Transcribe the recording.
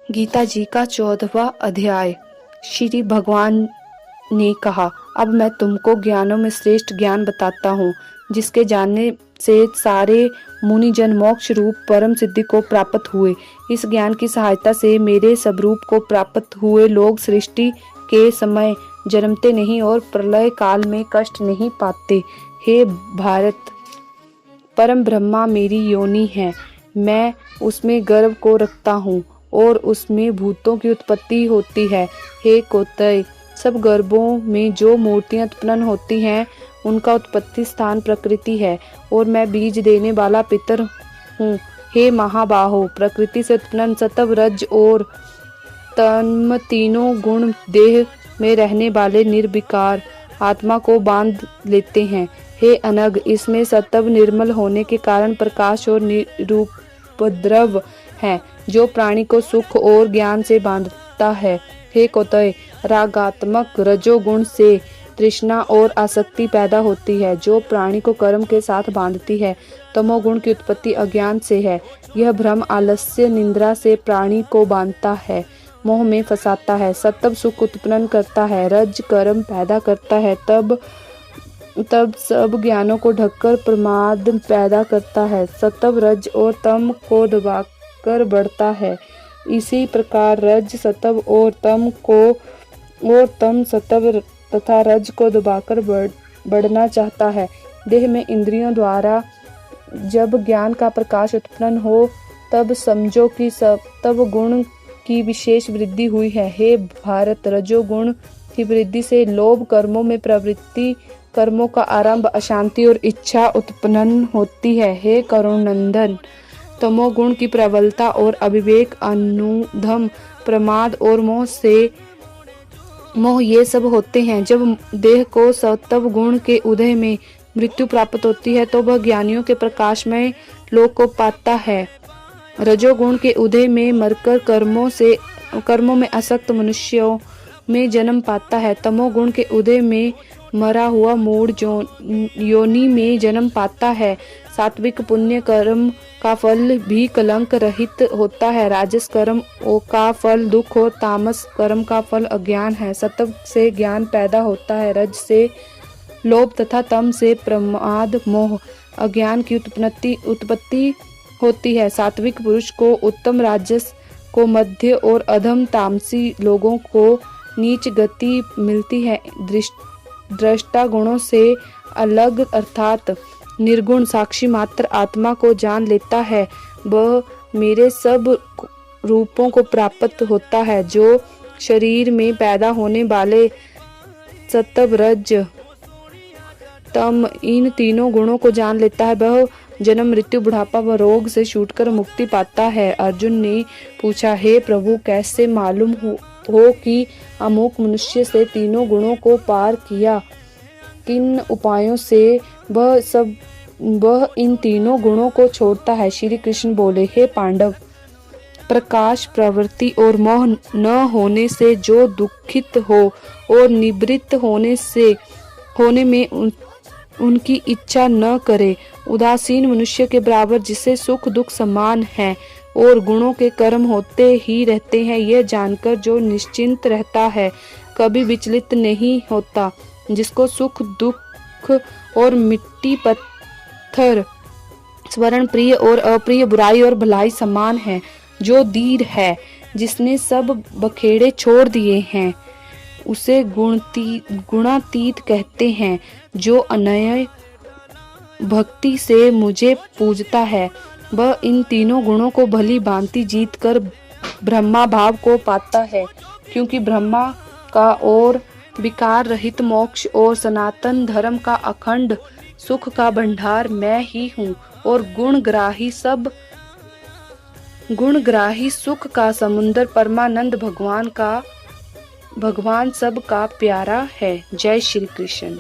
गीता जी का 14वां अध्याय। श्री भगवान ने कहा, अब मैं तुमको ज्ञानों में श्रेष्ठ ज्ञान बताता हूँ, जिसके जानने से सारे मुनिजन मोक्ष रूप परम सिद्धि को प्राप्त हुए। इस ज्ञान की सहायता से मेरे स्वरूप को प्राप्त हुए लोग सृष्टि के समय जन्मते नहीं और प्रलय काल में कष्ट नहीं पाते। हे भारत, परम ब्रह्मा मेरी योनि है। मैं उसमें गर्भ को रखता हूँ और उसमें भूतों की उत्पत्ति होती है। हे कोतय, सब गर्भों में जो मूर्तियां उत्पन्न होती हैं उनका उत्पत्ति स्थान प्रकृति है और मैं बीज देने वाला पितर हूँ। हे महाबाहो, प्रकृति से उत्पन्न सत्व, रज और तम तीनों गुण देह में रहने वाले निर्विकार आत्मा को बांध लेते हैं। हे अनग, इसमें सत्व निर्मल होने के कारण प्रकाश और निरुपद्रव है, जो प्राणी को सुख और ज्ञान से बांधता है। हे कोतय, रागात्मक रजोगुण से तृष्णा और आसक्ति पैदा होती है, जो प्राणी को कर्म के साथ बांधती है। तमोगुण की उत्पत्ति अज्ञान से है, यह भ्रम आलस्य निद्रा से प्राणी को बांधता है, मोह में फंसाता है। सत्व सुख उत्पन्न करता है, रज कर्म पैदा करता है, तब सब ज्ञानों को ढककर प्रमाद पैदा करता है। सत्व रज और तम को दबाकर बढ़ता है। इसी प्रकार रज सत्व और तम सत्व तथा रज को दबाकर बढ़ना चाहता है। देह में इंद्रियों द्वारा जब ज्ञान का प्रकाश उत्पन्न हो, तब समझो कि सत्व गुण की विशेष वृद्धि हुई है। हे भारत, रजोगुण की वृद्धि से लोभ, कर्मों में प्रवृत्ति, कर्मों का आरंभ, अशांति और इच्छा उत्पन्न होती है। हे करुणनंदन, तमोगुण की प्रबलता और अविवेक, अनुधम, प्रमाद और मोह ये सब होते हैं। जब देह को सत्व गुण के उदय में मृत्यु प्राप्त होती है तो वह ज्ञानियों के प्रकाशमय लोक को पाता है। रजोगुण के उदय में मरकर कर्मों में आसक्त मनुष्यों में जन्म पाता है। तमोगुण के उदय में मरा हुआ मूढ़ योनि में जन्म पाता है। सात्विक पुण्य कर्म का फल भी कलंक रहित होता है। राजस कर्म का फल दुख और तामस कर्म का फल अज्ञान है। सत्व से ज्ञान पैदा होता है, रज से लोभ तथा तम से प्रमाद, मोह, अज्ञान की उत्पत्ति होती है। सात्विक पुरुष को उत्तम, राजस को मध्य और अधम तामसी लोगों को नीच गति मिलती है। दृष्टा गुणों से अलग अर्थात निर्गुण साक्षी मात्र आत्मा को जान लेता है। वह मेरे सब रूपों को प्राप्त होता है। जो शरीर में पैदा होने वाले सत्व, रज, तम इन तीनों गुणों को जान लेता है, वह जन्म, मृत्यु, बुढ़ापा व रोग से छूटकर मुक्ति पाता है। अर्जुन ने पूछा, हे प्रभु, कैसे मालूम हो कि अमुक मनुष्य से तीनों गुणों को पार किया? किन उपायों से वह इन तीनों गुणों को छोड़ता है? श्री कृष्ण बोले, हे पांडव, प्रकाश, प्रवृत्ति और मोह न होने से जो दुखित हो और निवृत्त होने में उनकी इच्छा न करे, उदासीन मनुष्य के बराबर, जिसे सुख दुख समान है और गुणों के कर्म होते ही रहते हैं, यह जानकर जो निश्चिंत रहता है, कभी विचलित नहीं होता, जिसको सुख दुख और मिट्टी पत्थर, स्वर्ण प्रिय और अप्रिय, बुराई और भलाई समान है, जो धीर है, जिसने सब बखेड़े छोड़ दिए हैं, उसे गुणातीत कहते हैं। जो अनन्य भक्ति से मुझे पूजता है, वह इन तीनों गुणों को भली भांति जीत कर ब्रह्मा भाव को पाता है, क्योंकि ब्रह्मा का और विकार रहित मोक्ष और सनातन धर्म का अखंड सुख का भंडार मैं ही हूँ और गुणग्राही सुख का समुद्र परमानंद भगवान सब का प्यारा है। जय श्री कृष्ण।